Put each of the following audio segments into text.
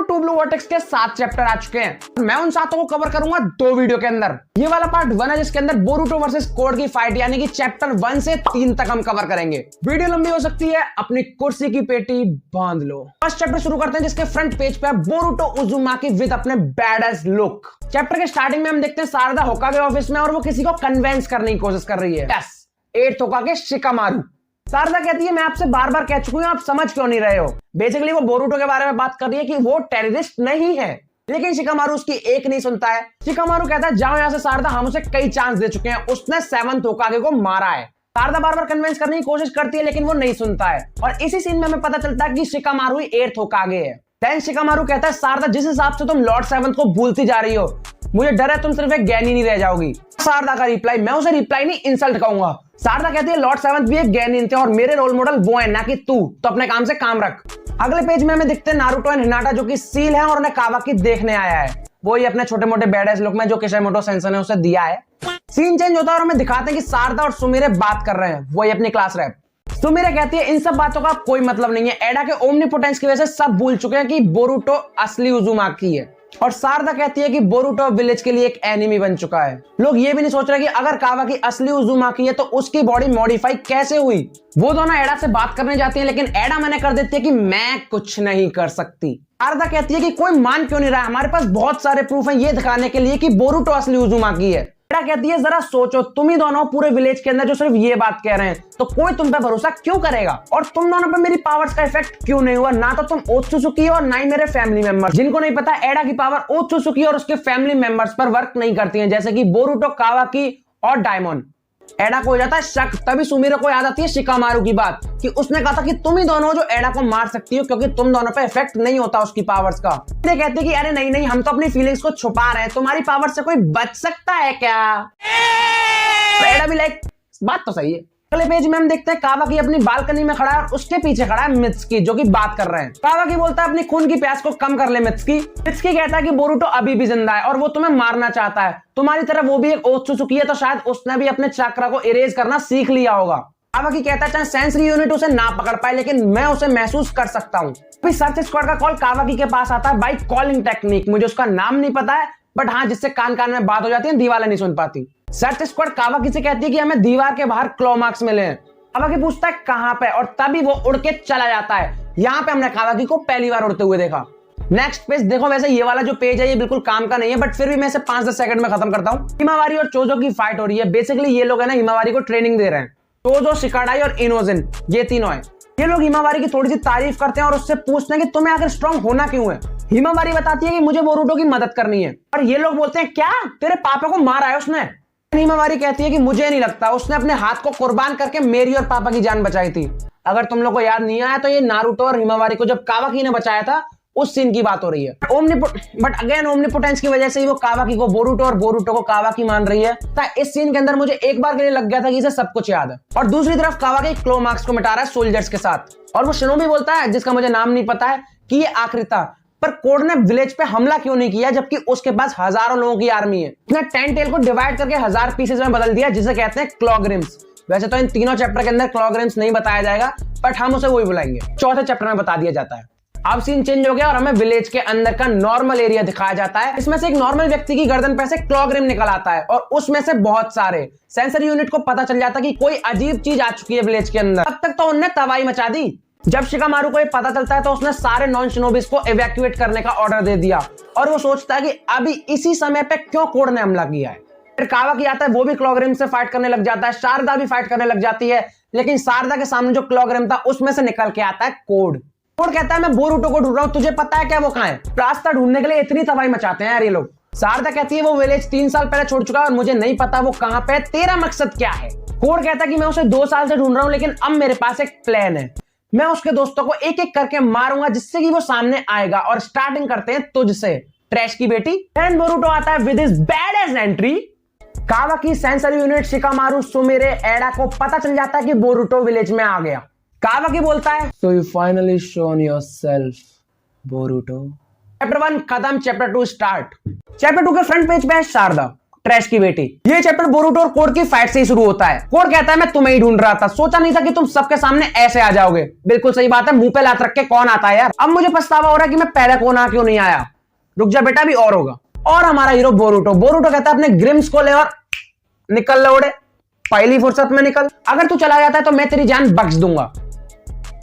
To blue vertex के 7 chapter आ चुके हैं। मैं उन 7 को कवर करूंगा 2 वीडियो के अंदर। ये वाला पार्ट 1 है जिसके अंदर बोरुटो वर्सेस कोड की फाइट, यानी कि चैप्टर 1 से 3 तक हम कवर करेंगे। वीडियो लंबी हो सकती है, अपनी कुर्सी की पेटी बांध लो। फर्स्ट चैप्टर शुरू करते हैं जिसके फ्रंट पेज पे बोरुटो उजुमाकी विद अपने बैडएस लुक। चैप्टर के स्टार्टिंग में हम देखते हैं सारदा होकागे ऑफिस में और वो किसी को कन्वेंस करने की कोशिश कर रही है। Yes, 8th होकागे Shikamaru. सारदा कहती है मैं आपसे बार बार कह चुकी हूं, आप समझ क्यों नहीं रहे हो। बेसिकली वो बोरुटो के बारे में बात कर रही है कि वो टेररिस्ट नहीं है, लेकिन शिकामारू उसकी एक नहीं सुनता है। शिकामारू कहता है जाओ यहां से सारदा, हम उसे कई चांस दे चुके हैं, उसने 7th होकागे को मारा है। सारदा बार बार कन्विंस करने की कोशिश करती है लेकिन वो नहीं सुनता है और इसी सीन में हमें पता चलता है कि शिकामारू ही 8th होकागे है। देन शिकामारू कहता है सारदा जिस हिसाब से तुम लॉर्ड 7th को भूलती जा रही हो, मुझे डर है तुम सिर्फ एक ज्ञानी नहीं रह जाओगी। सारदा का रिप्लाई, मैं उसे रिप्लाई नहीं इंसल्ट कहूंगा। सारदा कहती है लॉर्ड 7th भी एक ज्ञानी थे और मेरे रोल मॉडल वो है, ना कि तू, तो अपने काम से काम रख। अगले पेज में हमें दिखते हैं नारुतो एंड हिनाटा जो कि सील है और उन्हें कावाकी देखने आया है। वो ही अपने छोटे मोटे बैडएस लुक में जो किशिमोटो सेंसेई ने उसे दिया है। सीन चेंज होता है और हमें दिखाते हैं कि सारदा और सुमिरे बात कर रहे हैं, वही अपनी क्लास रैप। सुमिरे कहती है इन सब बातों का कोई मतलब नहीं है, एडा के ओमनीपोटेंस की वजह से सब भूल चुके हैं कि बोरुटो असली उजुमाकी है। और सारदा कहती है कि बोरुटो विलेज के लिए एक एनिमी बन चुका है। लोग ये भी नहीं सोच रहे कि अगर कावाकी असली उजुमाकी है तो उसकी बॉडी मॉडिफाई कैसे हुई। वो दोनों एडा से बात करने जाती हैं लेकिन एडा मना कर देती है कि मैं कुछ नहीं कर सकती। सारदा कहती है कि कोई मान क्यों नहीं रहा है, हमारे पास बहुत सारे प्रूफ हैं ये दिखाने के लिए कि बोरुटो असली उजुमाकी है। एडा कहती है जरा सोचो, तुम ही दोनों पूरे विलेज के अंदर जो सिर्फ ये बात कह रहे हैं, तो कोई तुम पे भरोसा क्यों करेगा। और तुम दोनों पे मेरी पावर्स का इफेक्ट क्यों नहीं हुआ, ना तो तुम ओत्सुसुकी हो और ना ही मेरे फैमिली मेंबर्स। जिनको नहीं पता, एडा की पावर ओत्सुसुकी और उसके फैमिली मेंबर्स पर वर्क नहीं करती है, जैसे कि बोरुटो, कावाकी और डायमंड। एडा को हो जाता है शक, तभी सुमिरे को याद आती है शिकामारू की बात कि उसने कहा था कि तुम ही दोनों जो एडा को मार सकती हो क्योंकि तुम दोनों पे इफेक्ट नहीं होता उसकी पावर्स का। ये कहते कि अरे नहीं नहीं, हम तो अपनी फीलिंग्स को छुपा रहे हैं, तुम्हारी पावर से कोई बच सकता है क्या। तो एडा भी लाइक बात तो सही है। अगले पेज में हम देखते हैं कावाकी अपनी बालकनी में खड़ा है और उसके पीछे खड़ा है मित्सुकी जो कि बात कर रहे हैं। कावाकी बोलता है अपनी खून की प्यास को कम कर ले मित्सुकी। मित्सुकी कहता है कि बोरुटो अभी भी जिंदा है और वो तुम्हें मारना चाहता है, तुम्हारी तरह वो भी एक ओत्सुसुकी है, तो शायद उसने भी अपने चक्रा को इरेज करना सीख लिया होगा। कावाकी कहता है चाहे सेंसरी यूनिट उसे ना पकड़ पाए लेकिन मैं उसे महसूस कर सकता हूँ। फिर सर्च स्क्वाड का कॉल कावाकी के पास आता है बाई कॉलिंग टेक्निक, मुझे उसका नाम नहीं पता है बट हाँ जिससे कान कान में बात हो जाती है, दीवार नहीं सुन पाती। सर्च स्क्वाड कावाकी से कहती है कि हमें दीवार के बाहर क्लॉ मार्क्स मिले हैं। कावाकी पूछता है कहां पे और तभी वो उड़ के चला जाता है। यहाँ पे हमने कावाकी को पहली बार उड़ते हुए देखा। नेक्स्ट पेज देखो, वैसे ये वाला जो पेज है ये बिल्कुल काम का नहीं है बट फिर भी मैं इसे 5-10 सेकंड में खत्म करता हूँ। हिमावारी और चोजो की फाइट हो रही है। बेसिकली ये लोग है ना हिमावारी को ट्रेनिंग दे रहे हैं। चोजो, शिकाडाई और इनोजिन, ये तीनों है। ये लोग हिमावारी की थोड़ी सी तारीफ करते हैं और उससे पूछते हैं कि तुम्हें आखिर स्ट्रांग होना क्यों है। हिमावारी बताती है कि मुझे बोरुटो की मदद करनी है और ये लोग बोलते हैं क्या तेरे पापा को मारा है उसने। हिमावारी कहती है कि मुझे नहीं लगता, उसने अपने हाथ को कुर्बान करके मेरी और पापा की जान बचाई थी। अगर तुम लोग को याद नहीं आया तो ये नारुतो और हिमावारी को जब कावाकी ने बचाया था उस सीन की बात हो रही है। बट अगेन ओमनीपोटेंस की वजह से ही वो कावाकी को बोरुटो और बोरुटो को कावाकी मान रही है। इस सीन के अंदर मुझे एक बार के लिए लग गया था कि इसे सब कुछ याद है। और दूसरी तरफ कावाकी क्लो मार्क्स को मिटा रहा है सोल्जर्स के साथ और वो शिनोबी बोलता है जिसका मुझे नाम नहीं पता है कि ये आखिरी था, पर कोड ने विलेज पे हमला क्यों नहीं किया जबकि उसके पास हजारों लोगों की आर्मी है। उसने 10 टेल को डिवाइड करके 1000 पीसेस में बदल दिया जिसे कहते हैं क्लॉग्रिम्स। वैसे तो इन तीनों चैप्टर के अंदर क्लॉग्रिम्स नहीं बताया जाएगा बट हम उसे वही बुलाएंगे, चौथे चैप्टर में बता दिया जाता है। अब सीन चेंज हो गया और हमें विलेज के अंदर का नॉर्मल एरिया दिखाया जाता है। इसमें से एक नॉर्मल व्यक्ति की गर्दन पे से क्लॉग्रिम निकल आता है और उसमें से बहुत सारे सेंसर यूनिट को पता चल जाता है कि कोई अजीब चीज आ चुकी है विलेज के अंदर। अब तक तो उनने तबाही मचा दी। जब शिकामारू को ये पता चलता है तो उसने सारे नॉन शिनोबिस को इवैक्यूएट करने का ऑर्डर दे दिया और वो सोचता है कि अभी इसी समय पे क्यों कोड ने हमला किया है। फिर कावाकी आता है, वो भी क्लॉग्रिम से फाइट करने लग जाता है। शारदा भी फाइट करने लग जाती है लेकिन शारदा के सामने जो क्लॉग्रिम था उसमें से निकल के आता है कोड। कोड कहता है मैं बोरुटो को ढूंढ रहा हूं, तुझे पता है क्या वो कहां है। रास्ता ढूंढने के लिए इतनी तबाही मचाते हैं यार ये लोग। शारदा कहती है वो विलेज 3 साल पहले छोड़ चुका है और मुझे नहीं पता वो कहां पे है, तेरा मकसद क्या है। कोड कहता है कि मैं उसे 2 साल से ढूंढ रहा हूं लेकिन अब मेरे पास एक प्लान है, मैं उसके दोस्तों को एक एक करके मारूंगा जिससे कि वो सामने आएगा। और स्टार्टिंग करते हैं तुझसे, ट्रैश की बेटी। एंड बोरुटो आता है with his badass entry. कावाकी, sensor unit, Shikamaru, Sumire, एडा को पता चल जाता है कि बोरुटो विलेज में आ गया। कावाकी बोलता है so you finally shown yourself Boruto. Chapter 1 खत्म, चैप्टर 2 स्टार्ट। चैप्टर 2 के फ्रंट पेज पे है शारदा ट्रैश की बेटी। ये चैप्टर बोरुटो और कोड की फाइट से ही शुरू होता है। कोड कहता है मैं तुम्हें ही ढूंढ रहा था, सोचा नहीं था कि तुम सबके सामने ऐसे आ जाओगे। बिल्कुल सही बात है, मुंह पे लात रख के कौन आता है यार। अब मुझे पछतावा हो रहा है कि मैं पहले कौन क्यों नहीं आया। रुक जा बेटा, भी और होगा। और हमारा हीरो बोरुटो कहता है अपने ग्रिम्स को ले और निकल ले उड़े, पहली फुर्सत में निकल। अगर तू चला जाता है तो मैं तेरी जान बख्श दूंगा।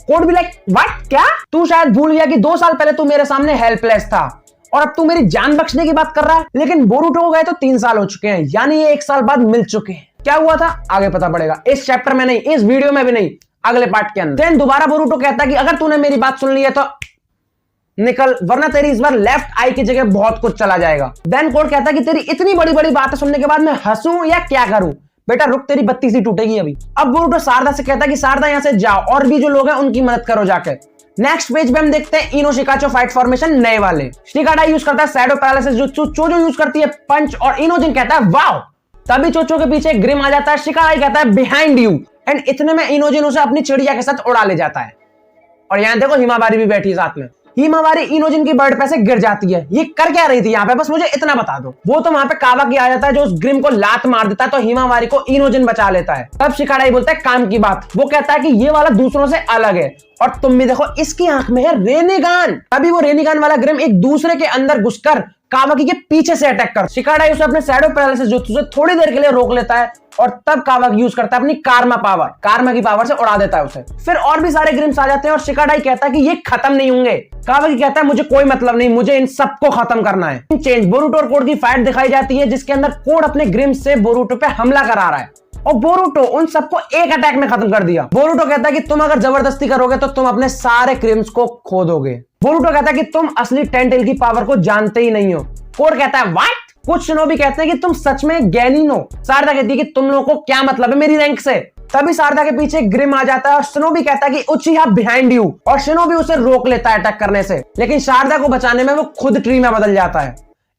कोड भी लाइक व्हाट, क्या तू शायद भूल गया कि 2 साल पहले तू मेरे सामने हेल्पलेस था और अब तू मेरी जान बख्शने की बात कर रहा है। लेकिन बोरुटो को गए तो 3 साल हो चुके हैं, यानी ये 1 साल बाद मिल चुके हैं। क्या हुआ था आगे पता पड़ेगा, इस चैप्टर में नहीं, इस वीडियो में भी नहीं, अगले पार्ट के अंदर। देन दोबारा बोरुटो कहता है कि अगर तूने मेरी बात सुन ली है तो निकल, वरना तेरी इस बार लेफ्ट आई की जगह बहुत कुछ चला जाएगा। देन कोड कहता है कि तेरी इतनी बड़ी बड़ी बातें सुनने के बाद मैं हंसूं या क्या करूं। बेटा रुक, तेरी बत्ती सी टूटेगी अभी। अब बोरुटो शारदा से कहता है कि शारदा यहां से जाओ और भी जो लोग हैं उनकी मदद करो जाके। नेक्स्ट पेज पे हम देखते हैं इनो शिकाचो फाइट फॉर्मेशन नए वाले। शिकाडा यूज करता है शैडो पैरालिसिस जुत्सु, चोजो यूज करती है पंच और इनोजिन कहता है वाओ। तभी चोचो के पीछे ग्रिम आ जाता है, शिकाडा कहता है बिहाइंड यू, एंड इतने में इनोजिन उसे अपनी चिड़िया के साथ उड़ा ले जाता है। और यहां देखो हिमावारी भी बैठी है साथ में। हिमावारी इनोजिन की बर्ड पे से गिर जाती है। ये कर क्या रही थी यहाँ पे, बस मुझे इतना बता दो। वो तो वहां पे कावाकी आ जाता है जो उस ग्रिम को लात मार देता है, तो हिमावारी को इनोजिन बचा लेता है। तब शिकाडा ही बोलता है काम की बात। वो कहता है कि ये वाला दूसरों से अलग है और तुम भी देखो इसकी आंख में है रेनिगान। तभी वो रेनिगान वाला ग्रिम एक दूसरे के अंदर घुसकर कावाकी के पीछे से अटैक कर शिकाडा उसे अपने शैडो पैरालिसिस जुत्सु से थोड़ी देर के लिए रोक लेता है और तब कावाकी यूज करता है अपनी कारमा की पावर से उड़ा देता है उसे। फिर और भी सारे ग्रिम्स आ जाते हैं और शिकाडा ही कहता है कि ये खत्म नहीं होंगे। कावाकी कहता है मुझे कोई मतलब नहीं, मुझे इन सबको खत्म करना है। चेंज बोरुटो और कोड की फाइट दिखाई जाती है जिसके अंदर कोड अपने ग्रिम्स से बोरुटो पे हमला करा रहा है और बोरुटो उन सबको एक अटैक में खत्म कर दिया। बोरुटो कहता है कि तुम अगर जबरदस्ती करोगे तो तुम अपने सारे ग्रिम्स को खो दोगे। बोरुटो कहता है कि तुम असली टेंटेल की पावर को जानते ही नहीं हो। कोड कहता है व्हाट। कुछ शिनोबी कहते हैं कि तुम सच में ज्ञानी हो। शारदा कहती है कि तुम लोगों को क्या मतलब है मेरी रैंक से। तभी शारदा के पीछे ग्रिम आ जाता है और शिनोबी कहता है कि उचिहा बिहाइंड यू, और शिनोबी उसे रोक लेता है अटैक करने से। लेकिन शारदा को बचाने में वो खुद ट्री में बदल जाता है।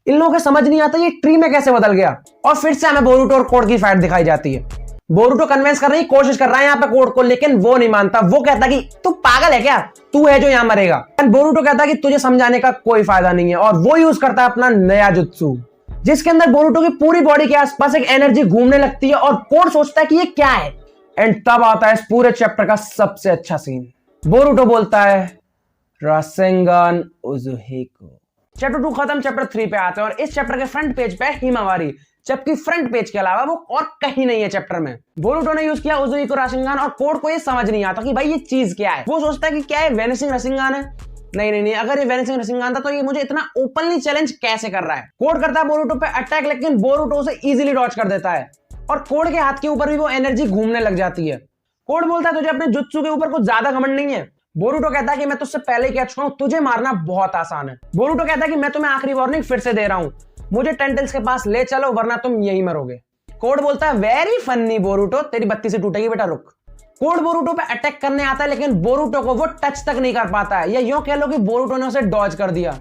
इन लोगों को समझ नहीं आता ये ट्री में कैसे बदल गया। और फिर से हमें बोरुटो और कोड की फाइट दिखाई जाती है। बोरुटो कन्विंस करने की कोशिश कर रहा है यहाँ पे कोड को, लेकिन वो नहीं मानता। वो कहता है कि तू पागल है क्या, तू है जो यहाँ मरेगा। बोरुटो कहता है कि तुझे समझाने का कोई फायदा नहीं है और वो यूज करता है अपना नया जुत्सु जिसके अंदर बोरुटो की पूरी बॉडी के आसपास एक एनर्जी घूमने लगती है और कोड सोचता है कि ये क्या है। एंड तब आता है इस पूरे चैप्टर का सबसे अच्छा सीन। बोरुटो बोलता है रासेंगान उजुहिको। चैप्टर 2 खत्म, चैप्टर 3 पे आते हैं और इस चैप्टर के फ्रंट पेज पे हिमावारी, जबकि फ्रंट पेज के अलावा वो और कहीं नहीं है चैप्टर में। बोरुटो ने यूज किया उजुहिको रासेंगान और कोड को ये समझ नहीं आता कि भाई ये चीज क्या है। वो सोचता है कि क्या है वेनिसिंग रासेंगान है। नहीं, अगर ये वेनिसिंग रासेंगान था तो ये मुझे इतना ओपनली चैलेंज कैसे कर रहा है। कोड करता है बोरुटो पे अटैक, लेकिन बोरुटो उसे इजीली डॉज कर देता है और कोड के हाथ के ऊपर भी वो एनर्जी घूमने लग जाती है। कोड बोलता है तुझे अपने जुत्सु के ऊपर कुछ ज्यादा घमंड नहीं है। बोरुटो कहता है कि मैं तुझसे पहले ही कह चुका हूं, तुझे मारना बहुत आसान है। बोरुटो कहता है कि मैं तुम्हें आखिरी वार्निंग फिर से दे रहा हूं, मुझे टेंटेल्स के पास ले चलो वरना तुम यही मरोगे। कोड बोलता है वेरी फनी बोरुटो, तेरी बत्ती से टूटेगी बेटा, रुक। कोड बोरुटो पे अटैक करने आता है लेकिन बोरुटो को वो टच तक नहीं कर पाता है, या यूं कह लो कि बोरुटो ने उसे डॉज कर दिया,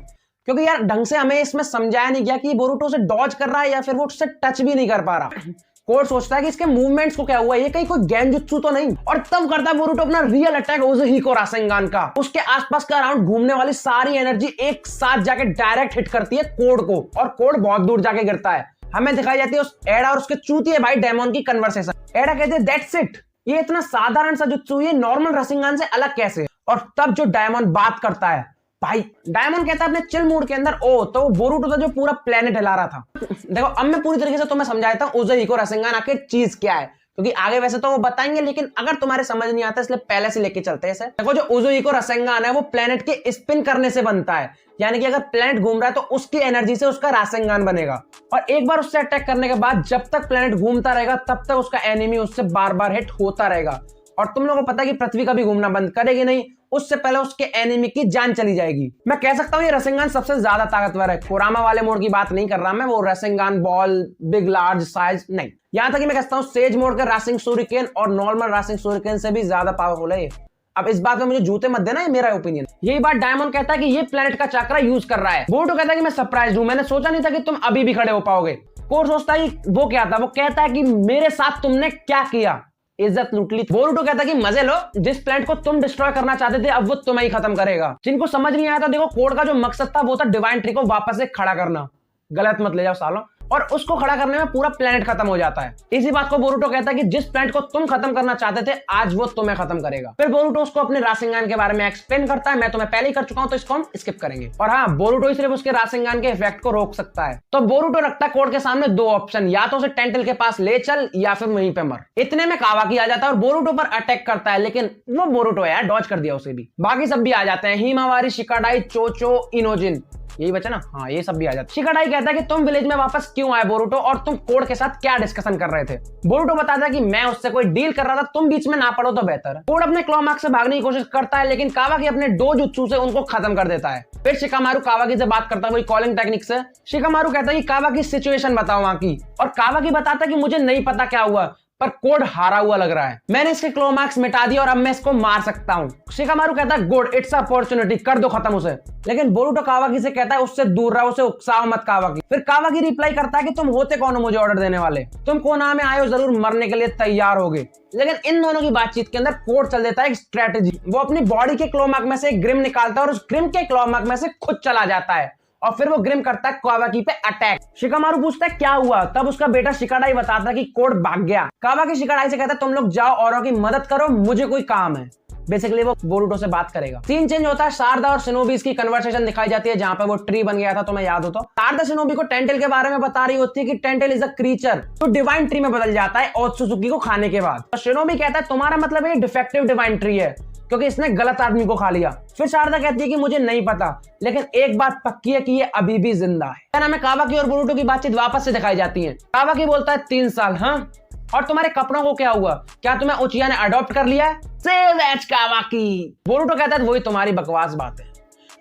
क्योंकि यार ढंग से हमें इसमें समझाया नहीं गया कि बोरुटो उसे डॉज कर रहा है या फिर वो उससे टच भी नहीं कर पा रहा। कोड सोचता है कि इसके मूवमेंट्स को क्या हुआ, ये कहीं कोई गेंजुत्सु तो नहीं। और तब करता है बोरुटो अपना रियल अटैक उजुहिको रासेंगान का। उसके आसपास का अराउंड घूमने वाली सारी एनर्जी एक साथ जाके डायरेक्ट हिट करती है कोड को और कोड बहुत दूर जाके गिरता है। हमें दिखाई जाती है उस एडा और उसके चूतिए भाई डेमोन की कन्वर्सेशन। एडा कहते हैं दैट्स इट, ये इतना साधारण सा जुत्सु ये नॉर्मल रासेंगान से अलग कैसे। और तब जो डायमंड बात करता है भाई, डायमंड कहता है अपने चिल मूड के अंदर ओ तो बोरुटो था जो पूरा प्लेनेट हिला रहा था। देखो अब मैं पूरी तरीके से तुम्हें समझा देता हूं उजुहिको रासेंगान आखिर चीज क्या है, क्योंकि आगे वैसे तो वो बताएंगे लेकिन अगर तुम्हारे समझ नहीं आता इसलिए पहले से लेके चलते हैं। देखो जो उजुहिको रासेंगान है वो प्लेनेट के स्पिन करने से बनता है, यानी कि अगर प्लेनेट घूम रहा है तो उसकी एनर्जी से उसका रासेंगान बनेगा और एक बार उससे अटैक करने के बाद जब तक प्लेनेट घूमता रहेगा तब तक उसका एनिमी उससे बार बार हिट होता रहेगा। और तुम लोगों को पता है कि पृथ्वी कभी घूमना बंद करेगी नहीं, उससे पहले उसके एनिमी की जान चली जाएगी। मैं कह सकता हूं ये रासेंगान सबसे ज्यादा ताकतवर है। कोरामा वाले मोड की बात नहीं कर रहा मैं, वो Rasengan ball big large size नहीं, यहां तक कि मैं कहता हूं सेज मोड के रासिंग शूरिकेन और नॉर्मल रासिंग शूरिकेन से भी ज्यादा पावरफुल है। अब इस बात में मुझे जूते मत देना, ये मेरा ओपिनियन। यही बात डायमंड कहता है कि ये प्लेनेट का चक्रा यूज कर रहा है। बोरुटो कहता है कि मैं सरप्राइज्ड हूं, मैंने सोचा नहीं था कि तुम अभी भी खड़े हो पाओगे। कोड सोचता है वो क्या था, वो कहता है कि मेरे साथ तुमने क्या किया, इज्जत लूट ली। बोरुटो कहता है कि मजे लो, जिस प्लेनेट को तुम डिस्ट्रॉय करना चाहते थे अब वो तुम्हें ही खत्म करेगा। जिनको समझ नहीं आया था देखो कोड का जो मकसद था वो था डिवाइन ट्री को वापस से खड़ा करना। गलत मत ले जाओ सालों, और उसको खड़ा करने में पूरा प्लेनेट खत्म हो जाता है। इसी बात को बोरुटो कहता है कि जिस प्लेनेट को तुम खत्म करना चाहते थे आज वो तुम्हें खत्म करेगा। फिर बोरुटो उसको अपने रासेंगान के बारे में एक्सप्लेन करता है। मैं तुम्हें पहले ही कर चुका हूं तो इसको हम स्किप करेंगे। और हाँ, बोरुटो सिर्फ उसके रासेंगान के इफेक्ट को रोक सकता है। तो बोरुटो रखता है कोड के सामने दो ऑप्शन, या तो उसे टेंटेल के पास ले चल या फिर वहीं पे मर। इतने में कावाकी आ जाता है और बोरुटो पर अटैक करता है, लेकिन वो बोरुटो है यार, डॉज कर दिया उसे भी। बाकी सब भी आ जाते हैं, हिमावारी, शिकाडाई, चोचो, इनोजिन, यही बचा ना, हाँ ये सब भी आ जाता है। शिकाडाई कहता है कि तुम विलेज में वापस क्यों आए बोरुटो, और तुम कोड के साथ क्या डिस्कशन कर रहे थे। बोरुटो बताता है कि मैं उससे कोई डील कर रहा था, तुम बीच में ना पड़ो तो बेहतर है। कोड अपने क्लॉ मार्क से भागने की कोशिश करता है, लेकिन कावाकी अपने दो जुत्सु से उनको खत्म कर देता है। फिर शिकामारू कावाकी से बात करता है, वही कॉलिंग टेक्निक से। शिकामारू कहता है कि कावाकी सिचुएशन बताओ वहां की, और कावाकी बताता है कि मुझे नहीं पता क्या हुआ, पर कोड हारा हुआ लग रहा है। मैंने इसके क्लो मार्क्स मिटा दिया और अब मैं इसको मार सकता हूं। शिकामारू कहता है गुड, इट्स अपॉर्चुनिटी, कर दो खत्म उसे। लेकिन बोरुटो कावाकी से कहता है उससे दूर रहो, उसे उकसाओ मत कावाकी। फिर कावाकी रिप्लाई करता है कि तुम होते कौन हो मुझे ऑर्डर देने वाले, तुम कोना में आए हो जरूर मरने के लिए तैयार होगे। लेकिन इन दोनों की बातचीत के अंदर कोड चल देता है एक स्ट्रेटेजी। वो अपनी बॉडी के क्लो मार्क में से एक ग्रिम निकालता है और उस ग्रिम के क्लो मार्क में से खुद चला जाता है, और फिर वो ग्रिम करता है कावाकी पे अटैक। शिकामारू पूछता है क्या हुआ, तब उसका बेटा शिकाडाई बताता है कि कोड भाग गया। कावाकी शिकाडाई से कहता है तुम लोग जाओ औरों की मदद करो, मुझे कोई काम है। बेसिकली वो बोरुटो से बात करेगा। सीन चेंज होता है, शारदा और शिनोबी की कन्वर्सेशन दिखाई जाती है, जहां पर वो ट्री बन गया था, तुम्हें याद हो तो। शारदा शिनोबी को टेंटेल के बारे में बता रही होती है कि टेंटेल इज अ क्रीचर तो डिवाइन ट्री में बदल जाता है ओत्सुजुकी को खाने के बाद। तो शिनोबी कहता है तुम्हारा मतलब ये डिफेक्टिव डिवाइन ट्री है क्योंकि इसने गलत आदमी को खा लिया। फिर शारदा कहती है कि मुझे नहीं पता, लेकिन एक बात पक्की है कि ये अभी भी जिंदा है। क्या नाम है, कावाकी और बोरुटो की बातचीत वापस से दिखाई जाती है। कावाकी बोलता है 3 साल, हाँ, और तुम्हारे कपड़ों को क्या हुआ, क्या तुम्हें उचिया ने अडॉप्ट कर लिया है? Save as कावाकी। बोरुटो कहता है वही तुम्हारी बकवास बात है,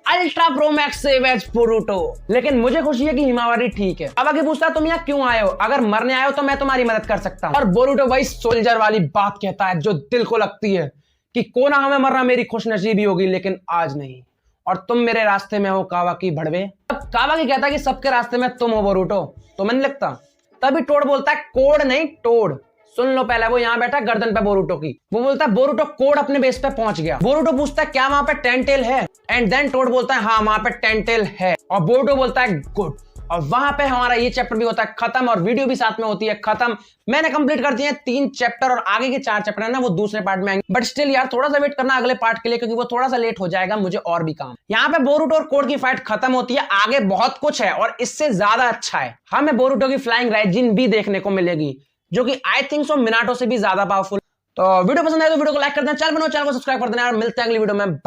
ultra pro max save as Boruto. लेकिन मुझे खुशी है कि हिमावारी ठीक है। कावाकी पूछता है तुम यहाँ क्यों आए हो, अगर मरने आए हो तो मैं तुम्हारी मदद कर सकता हूँ। और बोरुटो वही सोल्जर वाली बात कहता है जो दिल को लगती है कि कोना हमें मरना मेरी खुशनसीबी होगी, लेकिन आज नहीं, और तुम मेरे रास्ते में हो कावाकी भड़वे। अब कावाकी कहता है कि सबके रास्ते में तुम हो बोरुटो, तो मैंने लगता। तभी टोड बोलता है कोड नहीं टोड, सुन लो पहले। वो यहाँ बैठा गर्दन पे बोरुटो की। वो बोलता है बोरुटो कोड अपने बेस पे पहुंच गया। बोरुटो पूछता है क्या वहां पे टेंटेल है, एंड देन टोड बोलता है हाँ वहां पे टेंटेल है, और बोरुटो बोलता है गुड। और वहां पे हमारा ये चैप्टर भी होता है खत्म, और वीडियो भी साथ में होती है खत्म। मैंने कंप्लीट कर दिए 3 चैप्टर, और आगे के 4 चैप्टर है ना वो दूसरे पार्ट में आएंगे। बट स्टिल यार थोड़ा सा वेट करना अगले पार्ट के लिए, क्योंकि वो थोड़ा सा लेट हो जाएगा, मुझे और भी काम। यहाँ पे बोरुटो और कोड की फाइट खत्म होती है, आगे बहुत कुछ है और इससे ज्यादा अच्छा है। हमें बोरुटो की फ्लाइंग राइजिन भी देखने को मिलेगी, जो कि आई थिंक सो मिनाटो से भी ज्यादा पावरफुल। तो वीडियो पसंद आए तो वीडियो को लाइक कर देना, चैनल को सब्सक्राइब कर देना, और मिलते हैं अगली वीडियो में।